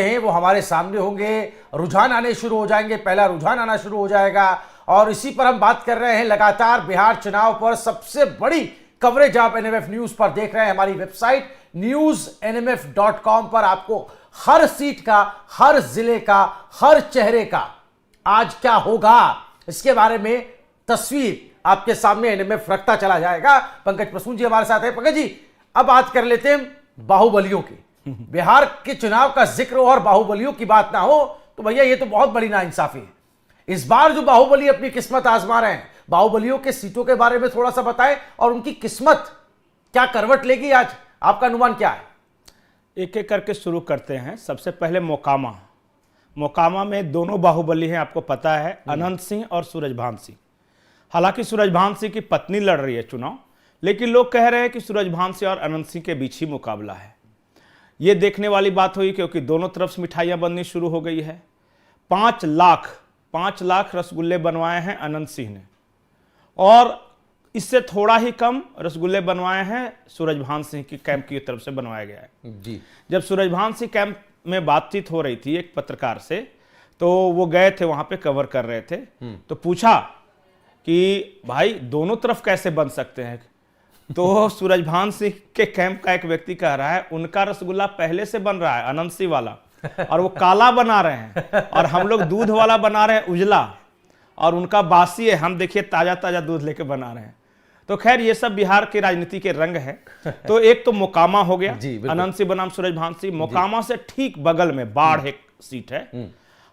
हैं वो हमारे सामने होंगे, रुझान आने शुरू हो जाएंगे, पहला रुझान आना शुरू हो जाएगा और इसी पर हम बात कर रहे हैं। लगातार बिहार चुनाव पर सबसे बड़ी कवरेज आप एनएमएफ न्यूज पर देख रहे हैं। हमारी वेबसाइट newsnmf.com पर आपको हर सीट का, हर जिले का, हर चेहरे का आज क्या होगा इसके बारे में तस्वीर आपके सामने एनएमएफ रखता चला जाएगा। पंकज प्रसून जी हमारे साथ है। पंकज जी, अब बात कर लेते हैं बाहुबलियों की। बिहार के चुनाव का जिक्र हो और बाहुबलियों की बात ना हो तो भैया ये तो बहुत बड़ी नाइंसाफी है। इस बार जो बाहुबली अपनी किस्मत आजमा रहे हैं, बाहुबलियों के सीटों के बारे में थोड़ा सा बताएं और उनकी किस्मत क्या करवट लेगी आज, आपका अनुमान क्या है? एक एक करके शुरू करते हैं। सबसे पहले मोकामा में दोनों बाहुबली हैं, आपको पता है, अनंत सिंह और सूरजभान सिंह। हालांकि सूरजभान सिंह की पत्नी लड़ रही है चुनाव, लेकिन लोग कह रहे हैं कि सूरजभान सिंह और अनंत सिंह के बीच ही मुकाबला है। ये देखने वाली बात हुई क्योंकि दोनों तरफ से मिठाइयाँ बननी शुरू हो गई है। 5 लाख रसगुल्ले बनवाए हैं अनंत सिंह ने और इससे थोड़ा ही कम रसगुल्ले बनवाए हैं सूरजभान सिंह की कैंप की तरफ से बनवाया गया है जी। जब सूरजभान सिंह कैंप में बातचीत हो रही थी एक पत्रकार से, तो वो गए थे वहां पे, कवर कर रहे थे, तो पूछा कि भाई दोनों तरफ कैसे बन सकते हैं। तो सूरजभान सिंह के कैंप का एक व्यक्ति कह रहा है उनका रसगुल्ला पहले से बन रहा है, अनंत सिंह वाला, और वो काला बना रहे हैं और हम लोग दूध वाला बना रहे हैं, उजला, और उनका बासी है, हम देखिए ताजा ताजा दूध लेके बना रहे हैं। तो खैर ये सब बिहार की राजनीति के रंग है। तो एक तो मोकामा हो गया, अनंत सिंह बनाम सूरजभान सिंह। मोकामा से ठीक बगल में बाढ़ एक सीट है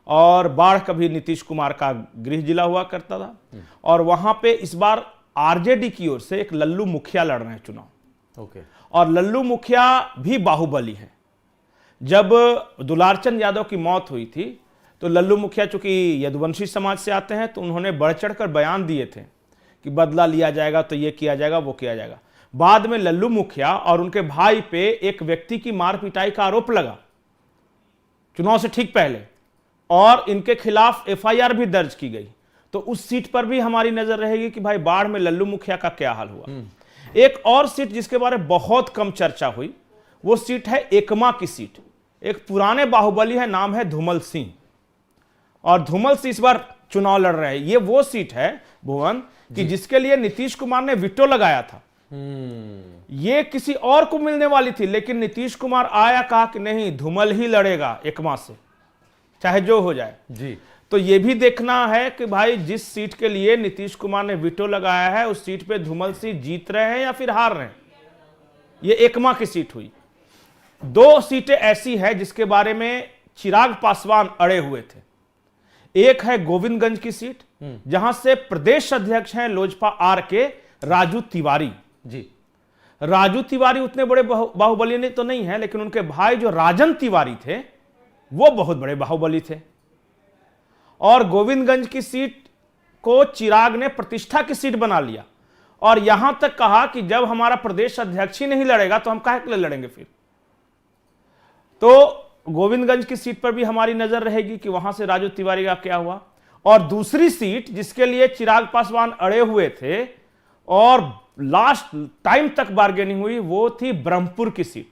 और बाढ़ कभी नीतीश कुमार का गृह जिला हुआ करता था और वहां पे इस बार आरजेडी की ओर से एक लल्लू मुखिया लड़ रहे हैं चुनाव। और लल्लू मुखिया भी बाहुबली है। जब दुलारचंद यादव की मौत हुई थी तो लल्लू मुखिया चूंकि यदुवंशी समाज से आते हैं तो उन्होंने बढ़ चढ़कर बयान दिए थे कि बदला लिया जाएगा, तो ये किया जाएगा, वो किया जाएगा। बाद में लल्लू मुखिया और उनके भाई पे एक व्यक्ति की मार पिटाई का आरोप लगा चुनाव से ठीक पहले और इनके खिलाफ एफआईआर भी दर्ज की गई। तो उस सीट पर भी हमारी नजर रहेगी कि भाई बाढ़ में लल्लू मुखिया का क्या हाल हुआ। एक और सीट जिसके बारे में बहुत कम चर्चा हुई, वो सीट है एकमा की सीट। एक पुराने बाहुबली है, नाम है धूमल सिंह, और धूमल सिंह इस बार चुनाव लड़ रहे हैं। ये वो सीट है भुवन कि जिसके लिए नीतीश कुमार ने विटो लगाया था। ये किसी और को मिलने वाली थी, लेकिन नीतीश कुमार आया, कहा कि नहीं, धूमल ही लड़ेगा एकमा से, चाहे जो हो जाए जी। तो ये भी देखना है कि भाई जिस सीट के लिए नीतीश कुमार ने विटो लगाया है उस सीट पे धूमल सिंह जीत रहे हैं या फिर हार रहे हैं। ये एकमा की सीट हुई। 2 सीटें ऐसी है जिसके बारे में चिराग पासवान अड़े हुए थे। एक है गोविंदगंज की सीट, जहां से प्रदेश अध्यक्ष हैं लोजपा आर के राजू तिवारी जी। राजू तिवारी उतने बड़े बाहुबली तो नहीं है, लेकिन उनके भाई जो राजन तिवारी थे वो बहुत बड़े बाहुबली थे। और गोविंदगंज की सीट को चिराग ने प्रतिष्ठा की सीट बना लिया और यहां तक कहा कि जब हमारा प्रदेश अध्यक्ष ही नहीं लड़ेगा तो हम काहे के लिए लड़ेंगे फिर। तो गोविंदगंज की सीट पर भी हमारी नजर रहेगी कि वहां से राजू तिवारी का क्या हुआ। और दूसरी सीट जिसके लिए चिराग पासवान अड़े हुए थे और लास्ट टाइम तक बार्गेनिंग हुई, वो थी ब्रह्मपुर की सीट।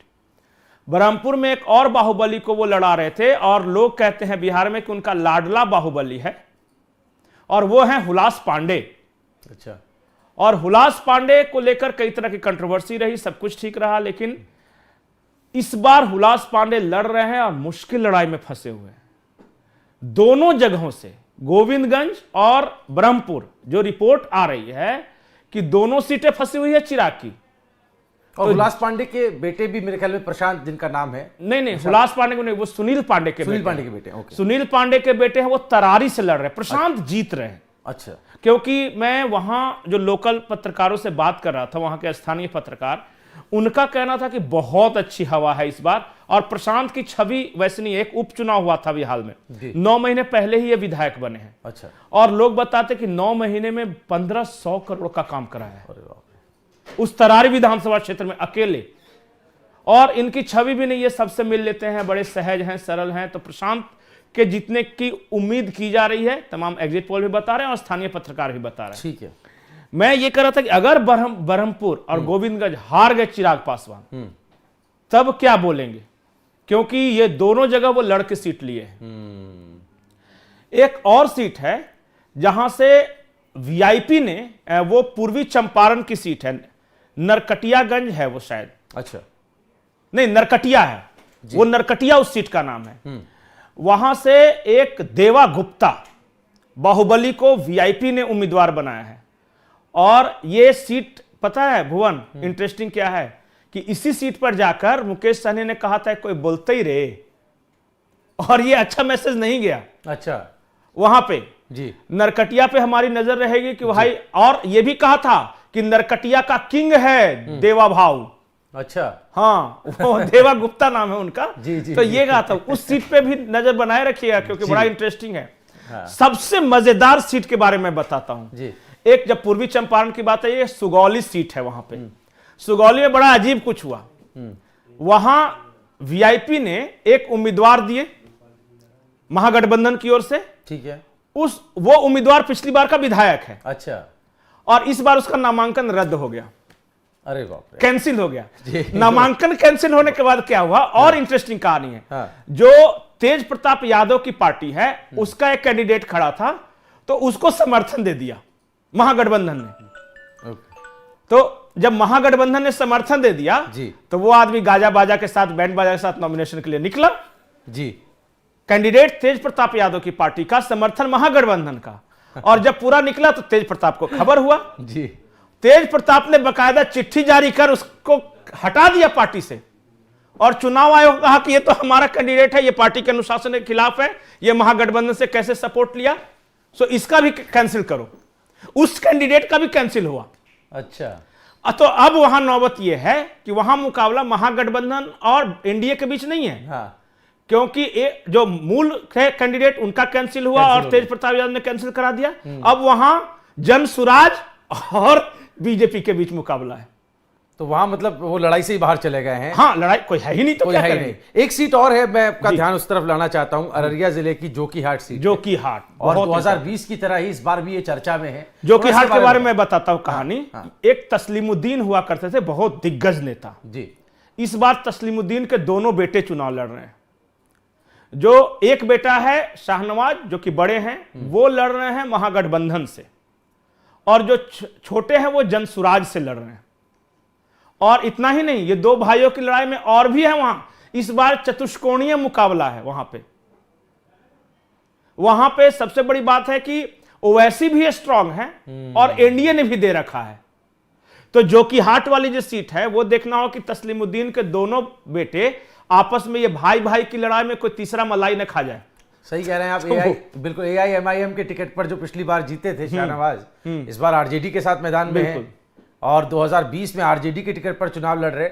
ब्रह्मपुर में एक और बाहुबली को वो लड़ा रहे थे और लोग कहते हैं बिहार में कि उनका लाडला बाहुबली है और वो है हुलास पांडे। अच्छा। और हुलास पांडे को लेकर कई तरह की कंट्रोवर्सी रही, सब कुछ ठीक रहा, लेकिन इस बार हुलास पांडे लड़ रहे हैं और मुश्किल लड़ाई में फंसे हुए हैं। दोनों जगहों से, गोविंदगंज और ब्रह्मपुर, जो रिपोर्ट आ रही है कि दोनों सीटें फंसी हुई है चिराग की। और हुलास पांडे के बेटे भी मेरे ख्याल में प्रशांत, जिनका नाम है, नहीं, हुलास पांडे को नहीं, वो सुनील पांडे के बेटे। सुनील पांडे के बेटे हैं, वो तरारी से लड़ रहे हैं। प्रशांत जीत रहे हैं। अच्छा। क्योंकि मैं वहां जो लोकल पत्रकारों से बात कर रहा था, वहां के स्थानीय पत्रकार, उनका कहना था कि बहुत अच्छी हवा है इस बार और प्रशांत की छवि वैसे नहीं। एक उपचुनाव हुआ था अभी हाल में, 9 महीने पहले ही ये विधायक बने हैं। अच्छा। और लोग बताते कि 9 महीने में 1500 करोड़ का काम करा है उस तरारी विधानसभा क्षेत्र में अकेले। और इनकी छवि भी नहीं, ये सबसे मिल लेते हैं, बड़े सहज हैं, सरल हैं। तो प्रशांत के जीतने की उम्मीद की जा रही है, तमाम एग्जिट पोल भी बता रहे हैं और स्थानीय पत्रकार भी बता रहे हैं। ठीक है। मैं ये कह रहा था कि अगर ब्रह्मपुर और गोविंदगंज हार गए चिराग पासवान, तब क्या बोलेंगे? क्योंकि ये दोनों जगह वो लड़ के सीट लिए हैं। एक और सीट है जहां से वीआईपी ने, वो पूर्वी चंपारण की सीट है, नरकटियागंज है वो शायद, अच्छा नहीं नरकटिया है वो, नरकटिया उस सीट का नाम है। वहां से एक देवा गुप्ता बाहुबली को वीआईपी ने उम्मीदवार बनाया है। और ये सीट पता है भुवन, इंटरेस्टिंग क्या है कि इसी सीट पर जाकर मुकेश सहनी ने कहा था कोई बोलते ही रहे, और ये अच्छा मैसेज नहीं गया। अच्छा वहां पे जी नरकटिया पे हमारी नजर रहेगी कि भाई, और ये भी कहा था कि नरकटिया का किंग है देवा भाव। अच्छा हाँ, वो देवा गुप्ता नाम है उनका। जी, तो ये कहा था, उस सीट पे भी नजर बनाए रखिएगा क्योंकि बड़ा इंटरेस्टिंग है। हाँ। सबसे मजेदार सीट के बारे में बताता हूं जी। एक, जब पूर्वी चंपारण की बात है, ये सुगौली सीट है। वहां पे सुगौली में बड़ा अजीब कुछ हुआ। वहां वीआईपी ने एक उम्मीदवार दिए महागठबंधन की ओर से, ठीक है। वो उम्मीदवार पिछली बार का विधायक है, अच्छा, और इस बार उसका नामांकन रद्द हो गया, अरे बाप रे, कैंसिल हो गया। नामांकन कैंसिल होने के बाद क्या हुआ, और इंटरेस्टिंग कहानी है। हाँ। जो तेज प्रताप यादव की पार्टी है, उसका एक कैंडिडेट खड़ा था, तो उसको समर्थन दे दिया महागठबंधन ने। तो जब महागठबंधन ने समर्थन दे दिया जी, तो वो आदमी गाजा बाजा के साथ, बैंड बाजा के साथ नॉमिनेशन के लिए निकला। जी, कैंडिडेट तेज प्रताप यादव की पार्टी का, समर्थन महागठबंधन का। और जब पूरा निकला तो तेज प्रताप को खबर हुआ। जी, तेज प्रताप ने बकायदा चिट्ठी जारी कर उसको हटा दिया पार्टी से, और चुनाव आयोग कहा कि ये तो हमारा कैंडिडेट है, ये पार्टी के अनुशासन के खिलाफ है, ये महागठबंधन से कैसे सपोर्ट लिया, सो इसका भी कैंसिल करो। उस कैंडिडेट का भी कैंसिल हुआ। अच्छा, तो अब वहां नौबत यह है कि वहां मुकाबला महागठबंधन और एनडीए के बीच नहीं है। हाँ, क्योंकि जो मूल कैंडिडेट उनका कैंसिल हुआ और तेज प्रताप यादव ने कैंसिल करा दिया। अब वहां जन सुराज और बीजेपी के बीच मुकाबला है। तो वहां मतलब वो लड़ाई से ही बाहर चले गए हैं। हाँ, लड़ाई कोई है ही नहीं, तो कोई क्या है ही करेंगे? नहीं। एक सीट और है, मैं आपका ध्यान उस तरफ लाना चाहता हूं, अररिया जिले की जोकीहाट सीट, जोकीहाट, और 2020 की तरह ही इस बार भी ये चर्चा में है। जोकीहाट के बारे में बताता हूं कहानी। हाँ। एक तस्लीमुद्दीन हुआ करते थे, बहुत दिग्गज नेता। जी, इस बार तस्लीमुद्दीन के दोनों बेटे चुनाव लड़ रहे हैं। जो एक बेटा है शाहनवाज, जो कि बड़े हैं, वो लड़ रहे हैं महागठबंधन से, और जो छोटे हैं वो जनसुराज से लड़ रहे हैं। और इतना ही नहीं, ये दो भाइयों की लड़ाई में और भी है वहां। इस बार चतुष्कोणीय मुकाबला है वहां पे। वहां पे सबसे बड़ी बात है कि ओवैसी भी स्ट्रांग है और एनडीए ने भी दे रखा है। तो जोकीहाट वाली जो सीट है, वो देखना हो कि तस्लीमुद्दीन के दोनों बेटे आपस में, ये भाई भाई की लड़ाई में कोई तीसरा मलाई न खा जाए। सही कह रहे हैं आप। एआई, बिल्कुल, एआईएमआईएम के टिकट पर जो पिछली बार जीते थे शाहनवाज, इस बार आरजेडी के साथ मैदान में है, और 2020 में आरजेडी के टिकट पर चुनाव लड़ रहे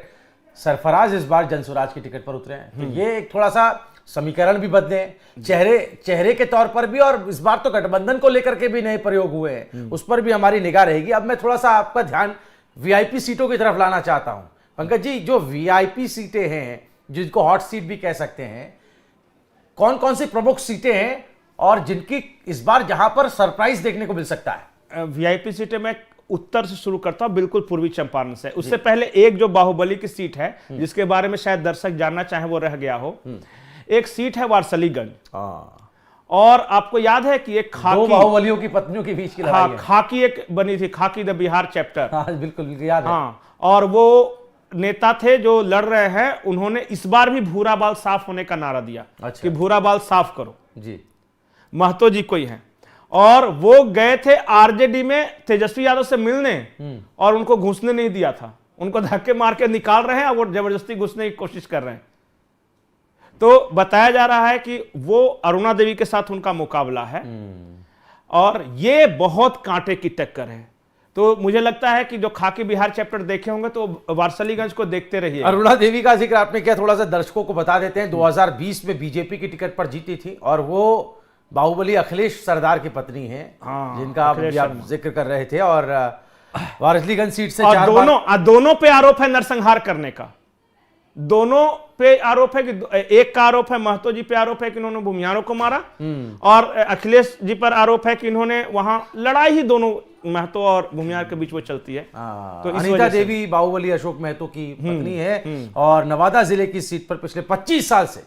सरफराज इस बार जनसुराज के टिकट पर उतरे हैं। तो ये एक थोड़ा सा समीकरण भी बदले, चेहरे के तौर पर भी, और इस बार तो गठबंधन को लेकर के भी नए प्रयोग हुए हैं, उस पर भी हमारी निगाह रहेगी। अब मैं थोड़ा सा आपका ध्यान वीआईपी सीटों की तरफ लाना चाहता हूं। पंकज जी, जो वीआईपी सीटें हैं, जिनको हॉट सीट भी कह सकते हैं, कौन कौन सी प्रमुख सीटें हैं और जिनकी इस बार जहां पर सरप्राइज देखने को मिल सकता है? वीआईपी सीटें मैं उत्तर से शुरू करता हूं, बिल्कुल पूर्वी चंपारण से। उससे पहले एक जो बाहुबली की सीट है, जिसके बारे में शायद दर्शक जानना चाहे, वो रह गया हो। एक सीट है वारसलीगंज। और आपको याद है कि एक खाकी, दो बाहुबलियों की पत्नियों के बीच की लड़ाई है। खाकी एक बनी थी, खाकी द बिहार चैप्टर। हाँ, बिल्कुल याद है। हाँ, और वो नेता थे जो लड़ रहे हैं, उन्होंने इस बार भी भूरा बाल साफ होने का नारा दिया। अच्छा। कि भूरा बाल साफ करो जी। महतो जी कोई हैं, और वो गए थे आरजेडी में तेजस्वी यादव से मिलने, और उनको घुसने नहीं दिया था। उनको धक्के मार के निकाल रहे हैं, और वो जबरदस्ती घुसने की कोशिश कर रहे हैं। तो बताया जा रहा है कि वो अरुणा देवी के साथ उनका मुकाबला है, और ये बहुत कांटे की टक्कर है। तो मुझे लगता है कि जो खाकी बिहार चैप्टर देखे होंगे तो वारसलीगंज को देखते रहिए। अरुणा देवी का जिक्र आपने किया, थोड़ा सा दर्शकों को बता देते हैं। 2020 में बीजेपी की टिकट पर जीती थी, और वो बाहुबली अखिलेश सरदार की पत्नी हैं। हाँ, जिनका आप जिक्र कर रहे थे। और वारसलीगंज सीट से और दोनों पे आरोप है नरसंहार करने का। दोनों पे आरोप है कि एक का आरोप है, महतो जी पे आरोप है कि इन्होंने भूमिहारों को मारा, और अखिलेश जी पर आरोप है कि इन्होंने वहां लड़ाई ही दोनों महतो और भूमिहार के बीच वो चलती है। तो अनीता देवी बाहुबली अशोक महतो की पत्नी है और नवादा जिले की सीट पर पिछले 25 साल से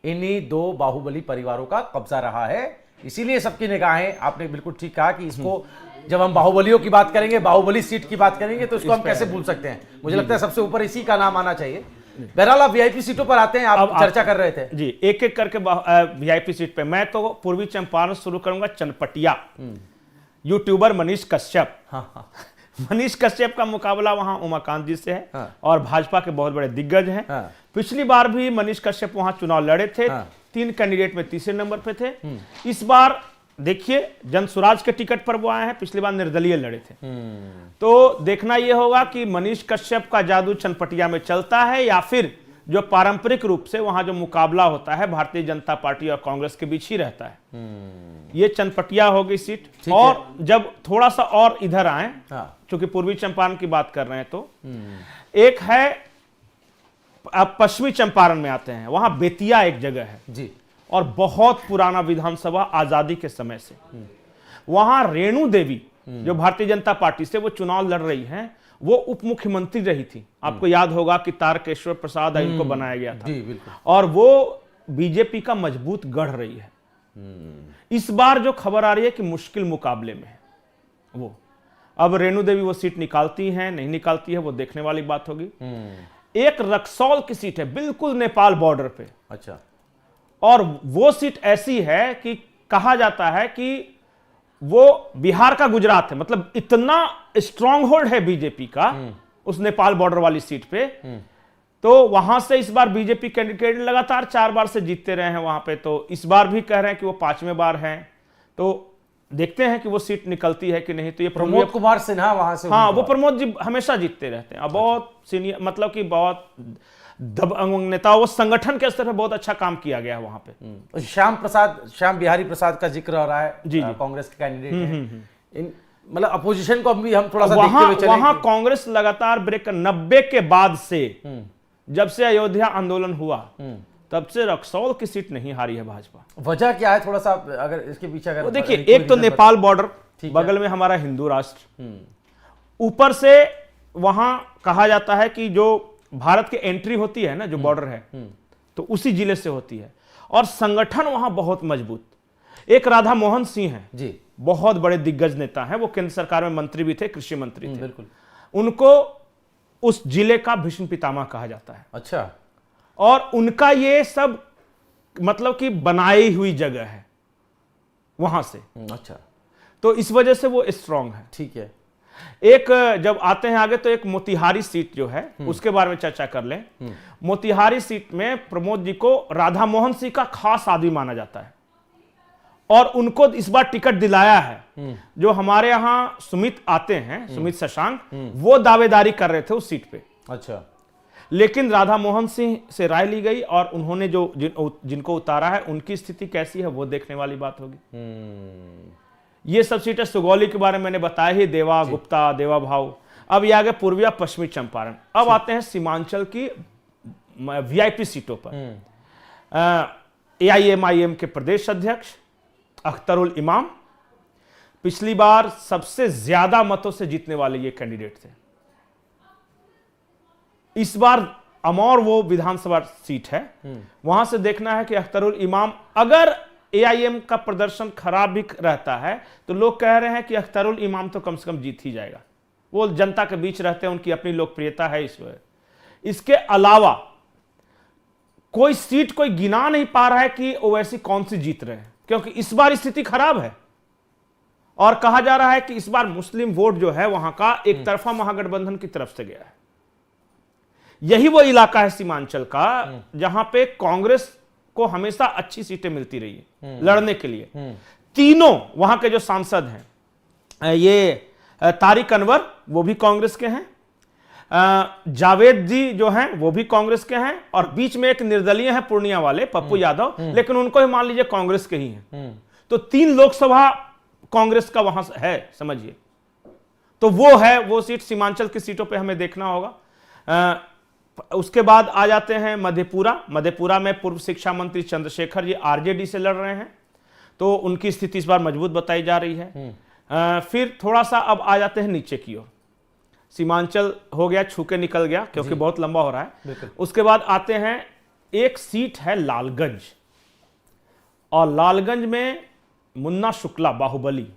इन्हीं दो बाहुबली परिवारों का कब्जा रहा है। इसीलिए सबकी निगाहें, आपने बिल्कुल ठीक कहा कि इसको जब हम बाहुबलियों की बात करेंगे, बाहुबली सीट की बात करेंगे, तो इसको हम कैसे भूल सकते हैं। मुझे लगता है सबसे ऊपर इसी का नाम आना चाहिए। बहरहाल आप वीआईपी सीटों पर आते हैं, आप चर्चा कर रहे थे जी, एक एक करके वीआईपी सीट पे। मैं तो पूर्वी चंपारण शुरू करूंगा, चनपटिया। यूट्यूबर मनीष कश्यप, मनीष कश्यप का मुकाबला वहां उमाकांत जी से है और भाजपा के बहुत बड़े दिग्गज हैं। पिछली बार भी मनीष कश्यप वहां चुनाव लड़े थे, 3 कैंडिडेट में तीसरे नंबर पे थे। इस बार देखिए जन स्वराज के टिकट पर वो आए हैं, पिछली बार निर्दलीय लड़े थे। तो देखना यह होगा कि मनीष कश्यप का जादू चनपटिया में चलता है या फिर जो पारंपरिक रूप से वहां जो मुकाबला होता है भारतीय जनता पार्टी और कांग्रेस के बीच ही रहता है। ये चनपटिया होगी सीट। और जब थोड़ा सा और इधर आए, क्योंकि पूर्वी चंपारण की बात कर रहे हैं, तो एक है, अब पश्चिमी चंपारण में आते हैं, वहां बेतिया एक जगह है जी, और बहुत पुराना विधानसभा, आजादी के समय से। वहां रेणु देवी जो भारतीय जनता पार्टी से वो चुनाव लड़ रही हैं, वो उप मुख्यमंत्री रही थी। आपको याद होगा कि तारकेश्वर प्रसाद इनको बनाया गया था जी, बिल्कुल। और वो बीजेपी का मजबूत गढ़ रही है। इस बार जो खबर आ रही है कि मुश्किल मुकाबले में है वो। अब रेणु देवी वो सीट निकालती हैं नहीं निकालती है, वो देखने वाली बात होगी। एक रक्सौल की सीट है, बिल्कुल नेपाल बॉर्डर पे। अच्छा। और वो सीट ऐसी है कि कहा जाता है कि वो बिहार का गुजरात है, मतलब इतना स्ट्रांग होल्ड है बीजेपी का उस नेपाल बॉर्डर वाली सीट पे। तो वहां से इस बार बीजेपी कैंडिडेट लगातार 4 बार से जीतते रहे हैं वहां पे, तो इस बार भी कह रहे हैं कि वो 5वें बार हैं। तो देखते हैं कि वो सीट निकलती है कि नहीं। तो ये प्रमोद कुमार सिन्हा वहां से, हाँ, वो प्रमोद जी हमेशा जीतते रहते हैं। बहुत सीनियर, मतलब कि बहुत दबंग नेता, वो संगठन के स्तर पर बहुत अच्छा काम किया गया है वहां पे। श्याम बिहारी प्रसाद का जिक्र हो रहा है, जी, कांग्रेस के कैंडिडेट हैं। मतलब अपोजिशन को भी हम थोड़ा सा देखते हुए चलें। वहां कांग्रेस लगातार ब्रेक 90 के बाद से, जब से अयोध्या आंदोलन हुआ, तब से रक्सौल की सीट नहीं हारी है भाजपा। वजह क्या है, थोड़ा सा अगर इसके पीछे अगर देखिए, एक तो नेपाल बॉर्डर, बगल में हमारा हिंदू राष्ट्र, ऊपर से वहां कहा जाता है कि जो भारत की एंट्री होती है ना, जो बॉर्डर है, तो उसी जिले से होती है। और संगठन वहां बहुत मजबूत। एक राधा मोहन सिंह हैं जी, बहुत बड़े दिग्गज नेता हैं, वो केंद्र सरकार में मंत्री भी थे, कृषि मंत्री थे। बिल्कुल। उनको उस जिले का भीष्म पितामह कहा जाता है। अच्छा। और उनका ये सब मतलब कि बनाई हुई जगह है वहां से। अच्छा। तो इस वजह से वो स्ट्रांग है। ठीक है। एक जब आते हैं आगे, तो एक मोतिहारी सीट जो है उसके बारे में चर्चा कर लें। मोतिहारी सीट में प्रमोद जी को राधा मोहन सिंह का खास आदमी माना जाता है और उनको इस बार टिकट दिलाया है। जो हमारे यहां सुमित आते हैं, सुमित शशांक, वो दावेदारी कर रहे थे उस सीट पे। अच्छा। लेकिन राधा मोहन सिंह से राय ली गई और उन्होंने जो जिनको उतारा है, उनकी स्थिति कैसी है वो देखने वाली बात होगी। ये सब सीटें सुगौली के बारे में मैंने बताया ही, देवा गुप्ता, देवा भाव। अब ये आगे पूर्विया पश्चिमी चंपारण। अब आते हैं सीमांचल की वीआईपी सीटों पर। एआईएमआईएम के प्रदेश अध्यक्ष अख्तरुल इमाम पिछली बार सबसे ज्यादा मतों से जीतने वाले ये कैंडिडेट थे। इस बार अमौर वो विधानसभा सीट है, वहां से देखना है कि अख्तरुल इमाम, अगर एआईएम का प्रदर्शन खराब भी रहता है तो लोग कह रहे हैं कि अख्तरुल इमाम तो कम से कम जीत ही जाएगा। वो जनता के बीच रहते हैं, उनकी अपनी लोकप्रियता है इस वजह। इसके अलावा कोई सीट कोई गिना नहीं पा रहा है कि ओवैसी कौन सी जीत रहे हैं, क्योंकि इस बार स्थिति खराब है। और कहा जा रहा है कि इस बार मुस्लिम वोट जो है वहां का एक तरफा महागठबंधन की तरफ से गया है। यही वो इलाका है सीमांचल का जहां पे कांग्रेस को हमेशा अच्छी सीटें मिलती रही है लड़ने के लिए। तीनों वहां के जो सांसद हैं, ये तारिक अनवर, वो भी कांग्रेस के हैं, जावेद जी जो हैं वो भी कांग्रेस के हैं, और बीच में एक निर्दलीय है पूर्णिया वाले पप्पू यादव, लेकिन उनको ही मान लीजिए कांग्रेस के ही हैं। तो 3 लोकसभा कांग्रेस का वहां है, समझिए। तो वो है वो सीट, सीमांचल की सीटों पे हमें देखना होगा। उसके बाद आ जाते हैं मधेपुरा। मधेपुरा में पूर्व शिक्षा मंत्री चंद्रशेखर जी आरजेडी से लड़ रहे हैं, तो उनकी स्थिति इस बार मजबूत बताई जा रही है। फिर थोड़ा सा अब आ जाते हैं नीचे की ओर, सीमांचल हो गया, छू के निकल गया क्योंकि बहुत लंबा हो रहा है। उसके बाद आते हैं, एक सीट है लालगंज, और लालगंज में मुन्ना शुक्ला बाहुबली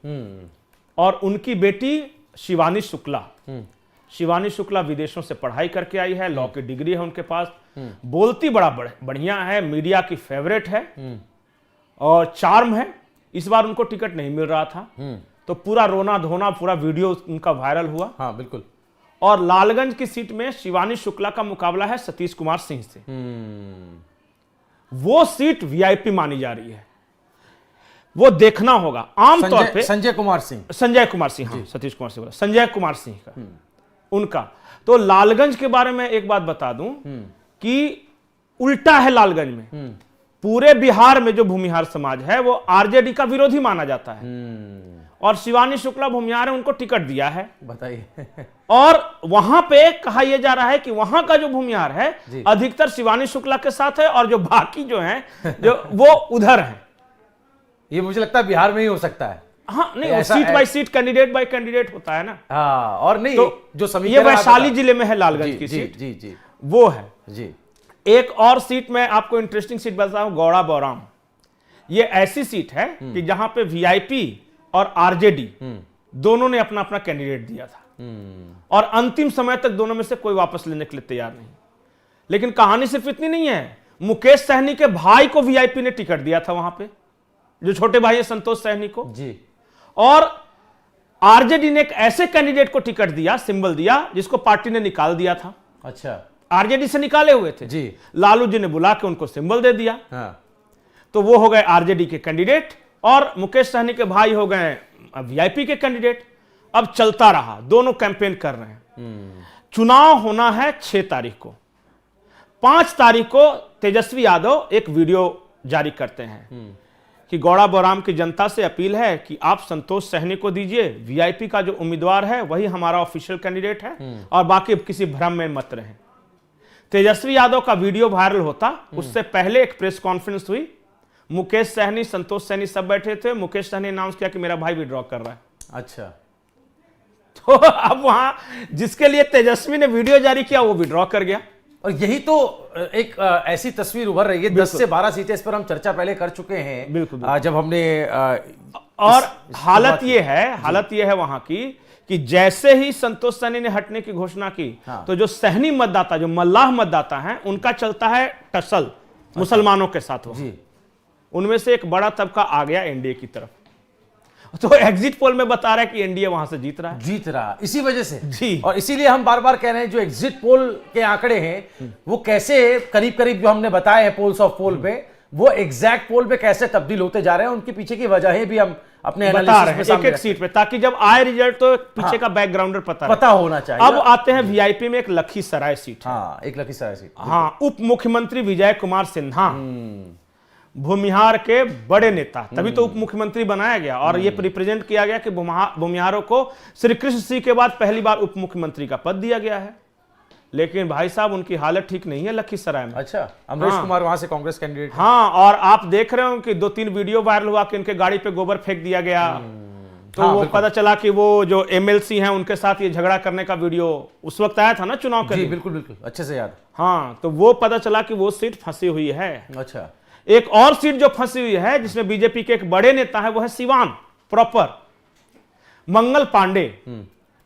और उनकी बेटी शिवानी शुक्ला। शिवानी शुक्ला विदेशों से पढ़ाई करके आई है, लॉ की डिग्री है उनके पास, बोलती बड़ा बढ़िया है, मीडिया की फेवरेट है और चार्म है। इस बार उनको टिकट नहीं मिल रहा था, तो पूरा रोना धोना, पूरा वीडियो उनका वायरल हुआ। हाँ बिल्कुल। और लालगंज की सीट में शिवानी शुक्ला का मुकाबला है सतीश कुमार सिंह से। वो सीट वीआईपी मानी जा रही है, वो देखना होगा। आमतौर पे संजय कुमार सिंह, हाँ, सतीश कुमार सिंह, संजय कुमार सिंह का उनका। तो लालगंज के बारे में एक बात बता दूं कि उल्टा है लालगंज में। पूरे बिहार में जो भूमिहार समाज है वो आरजेडी का विरोधी माना जाता है, और शिवानी शुक्ला भूमिहार है, उनको टिकट दिया है। बताइए। और वहां पे कहा यह जा रहा है कि वहां का जो भूमिहार है अधिकतर शिवानी शुक्ला के साथ है, और जो बाकी जो है जो वो उधर है। ये मुझे लगता है बिहार में ही हो सकता है। हाँ, नहीं, seat by seat, candidate by candidate होता है ना। हाँ, और नहीं तो जो समीकरण ये वैशाली जिले में है लालगंज की सीट, जी जी वो है जी। एक और सीट में आपको इंटरेस्टिंग सीट बताऊं, गौड़ा बौराम। ये ऐसी सीट है कि जहां पे वीआईपी और आरजेडी दोनों ने अपना अपना कैंडिडेट दिया था, और अंतिम समय तक दोनों में से कोई वापस लेने के लिए तैयार नहीं। लेकिन कहानी सिर्फ इतनी नहीं है, मुकेश सहनी के भाई को वीआईपी ने टिकट दिया था वहां पे, जो छोटे भाई है संतोष सहनी को जी। और आरजेडी ने एक ऐसे कैंडिडेट को टिकट दिया, सिंबल दिया, जिसको पार्टी ने निकाल दिया था। अच्छा, आरजेडी से निकाले हुए थे जी। लालू जी ने बुला के उनको सिंबल दे दिया। हाँ। तो वो हो गए आरजेडी के कैंडिडेट, और मुकेश सहनी के भाई हो गए वीआईपी के कैंडिडेट। अब चलता रहा, दोनों कैंपेन कर रहे हैं। चुनाव होना है 6 तारीख को। 5 तारीख को तेजस्वी यादव एक वीडियो जारी करते हैं कि गौड़ा बौराम की जनता से अपील है कि आप संतोष सहनी को दीजिए, वीआईपी का जो उम्मीदवार है वही हमारा ऑफिशियल कैंडिडेट है, और बाकी किसी भ्रम में मत रहें। तेजस्वी यादव का वीडियो वायरल होता, उससे पहले एक प्रेस कॉन्फ्रेंस हुई, मुकेश सहनी, संतोष सहनी सब बैठे थे। मुकेश सहनी अनाउंस किया कि मेरा भाई विड्रॉ कर रहा है। अच्छा, तो अब वहां जिसके लिए तेजस्वी ने वीडियो जारी किया वो विड्रॉ कर गया। और यही तो एक ऐसी तस्वीर उभर रही है। 10 से 12 सीटें, इस पर हम चर्चा पहले कर चुके हैं, बिल्कुल। जब हमने और हालत ये है वहां की कि जैसे ही संतोष सहनी ने हटने की घोषणा की, तो जो सहनी मतदाता, जो मल्लाह मतदाता हैं, उनका चलता है टसल मुसलमानों के साथ। उनमें से एक बड़ा तबका आ गया एनडीए की तरफ। तो एग्जिट पोल में बता रहा है कि एनडीए वहां से जीत रहा, इसी वजह से जी। और इसीलिए हम बार बार कह रहे हैं, जो एग्जिट पोल के आंकड़े हैं वो कैसे करीब करीब जो हमने बताए हैं पोल्स ऑफ पोल पे, वो एग्जैक्ट पोल पे कैसे तब्दील होते जा रहे हैं, उनके पीछे की वजहें भी हम अपने एनालिसिस में एक सीट पे, ताकि जब आए रिजल्ट तो पीछे का बैकग्राउंडर पता होना चाहिए। अब आते हैं वीआईपी में एक लखीसराय सीट। हाँ, एक लखीसराय सीट। हाँ, उप मुख्यमंत्री विजय कुमार सिन्हा, भूमिहार के बड़े नेता, तभी तो उप मुख्यमंत्री बनाया गया, और ये रिप्रेजेंट किया गया कि भूमिहारों को श्री कृष्ण सिंह के बाद पहली बार उप मुख्यमंत्री का पद दिया गया है। लेकिन भाई साहब, उनकी हालत ठीक नहीं है लखीसराय में। अच्छा, अमरीश कुमार वहां से कांग्रेस कैंडिडेट। हाँ, और आप देख रहे हो कि 2-3 वीडियो वायरल हुआ कि उनके गाड़ी पे गोबर फेंक दिया गया। तो हाँ, वो पता चला कि वो जो एमएलसी हैं उनके साथ ये झगड़ा करने का वीडियो उस वक्त आया था ना चुनाव के लिए। बिल्कुल बिल्कुल, अच्छे से याद। हाँ, तो वो पता चला कि वो सीट फंसी हुई है। अच्छा, एक और सीट जो फंसी हुई है जिसमें बीजेपी के एक बड़े नेता है, वो है सिवान प्रॉपर। मंगल पांडे,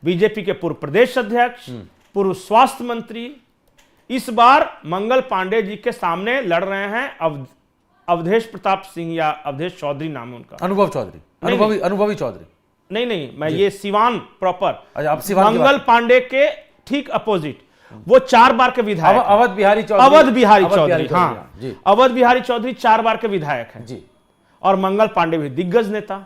बीजेपी के पूर्व प्रदेश अध्यक्ष, पूर्व स्वास्थ्य मंत्री, इस बार मंगल पांडे जी के सामने लड़ रहे हैं अवधेश प्रताप सिंह, या अवधेश चौधरी नाम है उनका, अनुभवी चौधरी। नहीं, मैं ये सिवान प्रॉपर, मंगल पांडे के ठीक अपोजिट, वो 4 बार के विधायक, अवध बिहारी चौधरी। हाँ, अवध बिहारी चौधरी 4 बार के विधायक हैं जी, और मंगल पांडे भी दिग्गज नेता।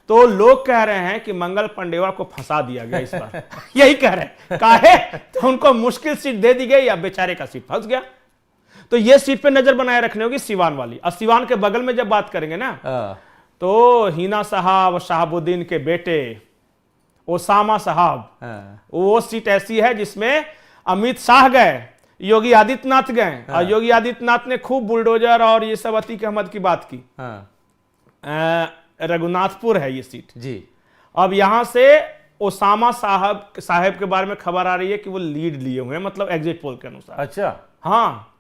तो लोग कह रहे हैं कि मंगल पांडेवा को फंसा दिया गया इस बार। यही कह रहे हैं, काहे तो उनको मुश्किल सीट दे दी गई, या बेचारे का सीट फंस गया। तो ये सीट पे नजर बनाए रखने होगी सिवान वाली। और सिवान के बगल में जब बात करेंगे ना, तो हिना साहब, शहाबुद्दीन के बेटे ओसामा साहब, वो सीट ऐसी है जिसमें अमित शाह गए योगी आदित्यनाथ गए और योगी आदित्यनाथ ने खूब बुलडोजर और ये सब अतीक अहमद की बात की। रघुनाथपुर है ये सीट जी। अब यहां से ओसामा साहब के बारे में खबर आ रही है कि वो लीड लिए हुए हैं, मतलब एग्जिट पोल के अनुसार। अच्छा। हाँ,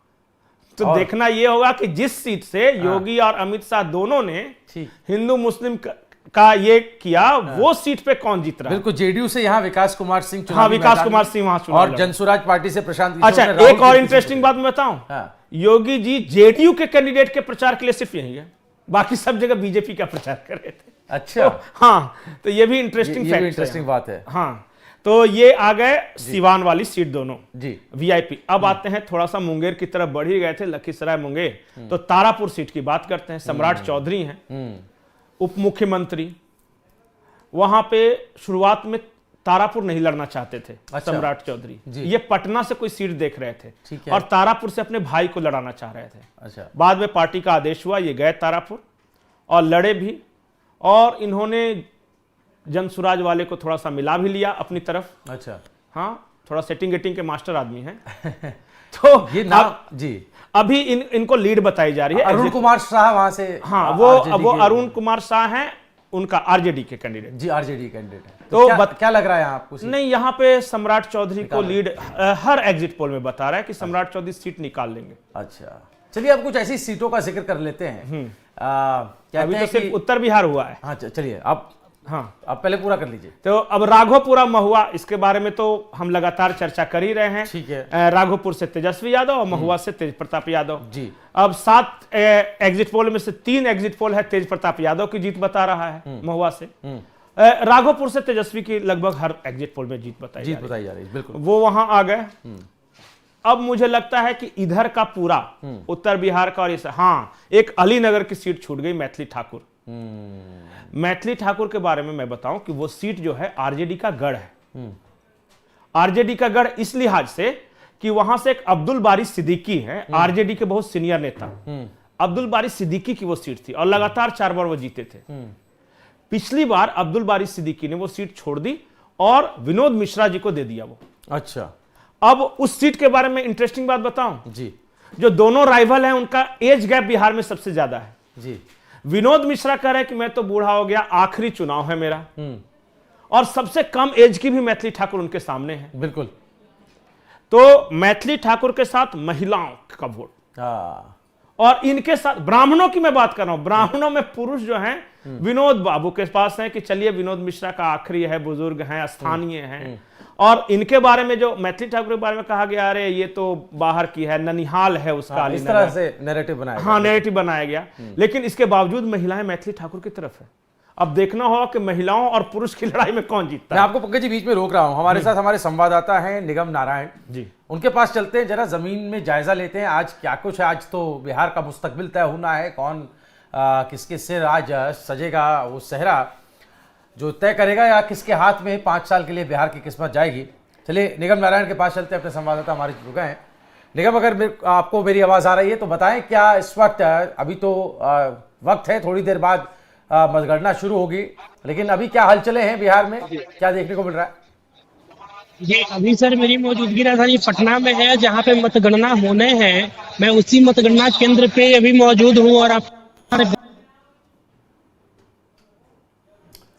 तो देखना ये होगा कि जिस सीट से योगी और अमित शाह दोनों ने हिंदू मुस्लिम का ये किया, वो सीट पे कौन जीत रहा है। बिल्कुल, जेडीयू से यहाँ विकास कुमार सिंह, हाँ विकास कुमार सिंह वहां चुनाव और जनसुराज पार्टी से प्रशांत। अच्छा, एक और इंटरेस्टिंग बात मैं बताऊं, योगी जी जेडीयू के कैंडिडेट के प्रचार के लिए सिर्फ यही है, बाकी सब जगह बीजेपी का प्रचार कर रहे थे। अच्छा। तो, हाँ, तो ये भी इंटरेस्टिंग बात है। हाँ, तो ये आ गए सीवान वाली सीट दोनों जी, वीआईपी। अब आते हैं थोड़ा सा मुंगेर की तरफ, बढ़ ही गए थे, लखीसराय मुंगेर, तो तारापुर सीट की बात करते हैं। सम्राट चौधरी हैं उप मुख्यमंत्री, वहां पे शुरुआत में तारापुर नहीं लड़ना चाहते थे। अच्छा। सम्राट चौधरी ये पटना से कोई सीट देख रहे थे और तारापुर से अपने भाई को लड़ाना चाह रहे थे। अच्छा। बाद में पार्टी का आदेश हुआ, ये गए तारापुर और लड़े भी, और इन्होंने जनसुराज वाले को थोड़ा सा मिला भी लिया अपनी तरफ। अच्छा। हाँ, थोड़ा सेटिंग गेटिंग के मास्टर आदमी हैं। तो ये नाम जी अभी इनको लीड बताई जा रही है। अरुण कुमार शाह वहां से। हाँ, वो अरुण कुमार शाह हैं, उनका आरजेडी के कैंडिडेट। जी, आरजेडी कैंडिडेट है। तो क्या लग रहा है आपको? नहीं, यहाँ पे सम्राट चौधरी को लीड हर एग्जिट पोल में बता रहा है कि सम्राट चौधरी सीट निकाल लेंगे। अच्छा, चलिए अब कुछ ऐसी सीटों का जिक्र कर लेते हैं। अभी तो सिर्फ उत्तर बिहार हुआ है। हाँ, चलिए अब आप पहले पूरा कर लीजिए। तो अब राघोपुरा महुआ, इसके बारे में तो हम लगातार चर्चा कर ही रहे हैं। ठीक है। राघोपुर से तेजस्वी यादव और महुआ से तेज प्रताप यादव जी। अब 7 एग्जिट पोल में से 3 एग्जिट पोल है तेज प्रताप यादव की जीत बता रहा है महुआ से। राघोपुर से तेजस्वी की लगभग हर एग्जिट पोल में जीत बताई जा रही है। बिल्कुल, वो वहां आ गए। अब मुझे लगता है कि इधर का पूरा उत्तर बिहार का, और हाँ, एक अलीनगर की सीट छूट गई, मैथिली ठाकुर। मैथिली ठाकुर के बारे में मैं बताऊं कि वो सीट जो है आरजेडी का गढ़ है। आरजेडी का गढ़ इस लिहाज से कि वहां से एक अब्दुल बारी सिद्दीकी है, आरजेडी के बहुत सीनियर नेता। अब्दुल बारी सिद्दीकी की वो सीट थी और लगातार 4 बार वो जीते थे। पिछली बार अब्दुल बारी सिद्दीकी ने वो सीट छोड़ दी और विनोद मिश्रा जी को दे दिया वो। अच्छा। अब उस सीट के बारे में इंटरेस्टिंग बात बताऊं जी, जो दोनों राइवल हैं उनका एज गैप बिहार में सबसे ज्यादा है जी। विनोद मिश्रा कह रहे हैं कि मैं तो बूढ़ा हो गया, आखिरी चुनाव है मेरा, और सबसे कम एज की भी मैथिली ठाकुर उनके सामने है। बिल्कुल। तो मैथिली ठाकुर के साथ महिलाओं का वोट, और इनके साथ ब्राह्मणों की मैं बात कर रहा हूं, ब्राह्मणों में पुरुष जो हैं विनोद बाबू के पास हैं कि चलिए विनोद मिश्रा का आखिरी है, बुजुर्ग हैं, स्थानीय हैं। और इनके बारे में जो मैथिली ठाकुर के बारे में कहा गया, अरे ये तो बाहर की है, ननिहाल है उसका, इस तरह से नैरेटिव बनाया गया। हाँ, नैरेटिव बनाया गया। लेकिन इसके बावजूद महिलाएं मैथिली ठाकुर की तरफ है। अब देखना होगा कि महिलाओं और पुरुष की लड़ाई में कौन जीतता है। मैं आपको पंकज जी बीच में रोक रहा हूं, हमारे साथ हमारे संवाददाता हैं निगम नारायण जी, उनके पास चलते हैं, जरा जमीन में जायजा लेते हैं। आज क्या कुछ है, आज तो बिहार का मुस्तकबिल तय होना है, कौन किसके सिर आज सजेगा, वो सेहरा जो तय करेगा, या किसके हाथ में 5 साल के लिए बिहार की किस्मत जाएगी। चलिए निगम नारायण के पास चलते हैं, अपने संवाददाता हमारे जुड़ गए हैं। निगम, अगर आपको मेरी आवाज़ आ रही है तो बताएं, क्या इस वक्त, अभी तो वक्त है, थोड़ी देर बाद मतगणना शुरू होगी, लेकिन अभी क्या हलचलें हैं बिहार में, क्या देखने को मिल रहा है? ये अभी सर मेरी मौजूदगी राजधानी पटना में है, जहाँ पे मतगणना होने हैं। मैं उसी मतगणना केंद्र पे अभी मौजूद हूँ और आप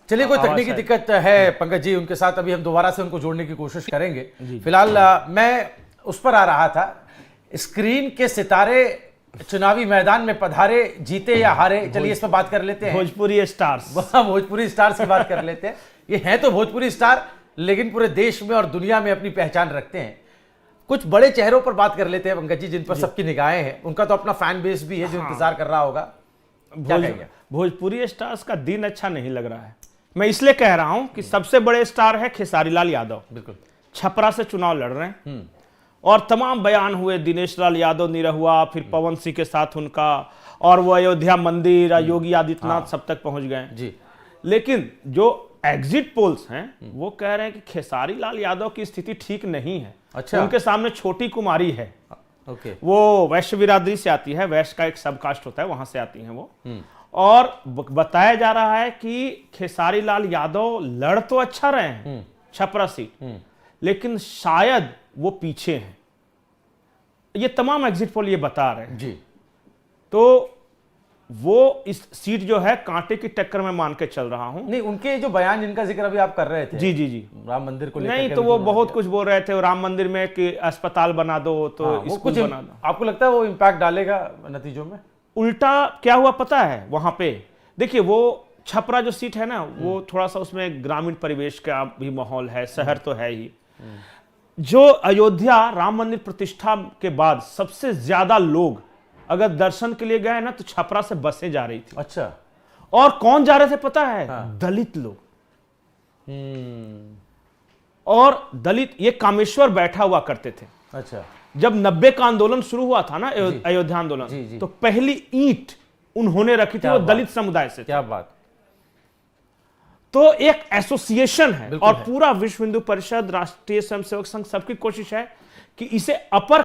चलिए, कोई तकनीकी दिक्कत है पंकज जी, उनके साथ अभी हम दोबारा से उनको जोड़ने की कोशिश करेंगे। फिलहाल मैं उस पर आ रहा था, स्क्रीन के सितारे चुनावी मैदान में पधारे, जीते या हारे, चलिए इस पर बात कर लेते हैं। भोजपुरी स्टार्स, भोजपुरी स्टार्स की बात कर लेते हैं। ये हैं तो भोजपुरी स्टार, लेकिन पूरे देश में और दुनिया में अपनी पहचान रखते हैं। कुछ बड़े चेहरों पर बात कर लेते हैं पंकज जी, जिन पर सबकी निगाहें हैं। उनका तो अपना फैन बेस भी है जो इंतजार कर रहा होगा। भोजपुरी स्टार्स का दिन अच्छा नहीं लग रहा है। मैं इसलिए कह रहा हूं कि सबसे बड़े स्टार है खेसारी लाल यादव, बिल्कुल छपरा से चुनाव लड़ रहे हैं, और तमाम बयान हुए, दिनेश लाल यादव निरहुआ, फिर पवन सिंह के साथ उनका, और वो अयोध्या मंदिर, योगी आदित्यनाथ सब तक पहुंच गए जी। लेकिन जो एग्जिट पोल्स हैं वो कह रहे हैं कि खेसारी लाल यादव की स्थिति ठीक नहीं है। अच्छा। उनके सामने छोटी कुमारी है, ओके, वो वैश्य बिरादरी से आती है, वैश्य का एक सब कास्ट होता है, वहां से आती हैं वो। और बताया जा रहा है कि खेसारी लाल यादव लड़ तो अच्छा रहे हैं छपरा सीट, लेकिन शायद वो पीछे हैं। ये तमाम एग्जिट पोल ये बता रहे हैं। जी। तो वो इस सीट जो है कांटे की टक्कर में मान के चल रहा हूं। नहीं, उनके जो बयान जिनका जिक्र अभी आप कर रहे थे, जी जी जी, राम मंदिर को लेकर नहीं के तो अभी वो जो बहुत कुछ बोल रहे थे, और राम मंदिर में कि अस्पताल बना दो तो हाँ, वो स्कूल कुछ बना दो। आपको लगता है वो इम्पैक्ट डालेगा नतीजों में? उल्टा क्या हुआ पता है वहां पे? देखिए, वो छपरा जो सीट है ना, वो थोड़ा सा उसमें ग्रामीण परिवेश का भी माहौल है, शहर तो है ही। जो अयोध्या राम मंदिर प्रतिष्ठा के बाद सबसे ज्यादा लोग अगर दर्शन के लिए गए ना, तो छपरा से बसें जा रही थी। अच्छा। और कौन जा रहे थे पता है? दलित लोग। और दलित, ये कामेश्वर बैठा हुआ करते थे। अच्छा। जब 90 का आंदोलन शुरू हुआ था ना, अयोध्या आंदोलन, जी। तो पहली ईंट उन्होंने रखी थी, वो दलित समुदाय से। क्या बात। तो एक एसोसिएशन है, और है। पूरा विश्व हिंदू परिषद, राष्ट्रीय स्वयंसेवक संघ, सबकी कोशिश है कि इसे अपर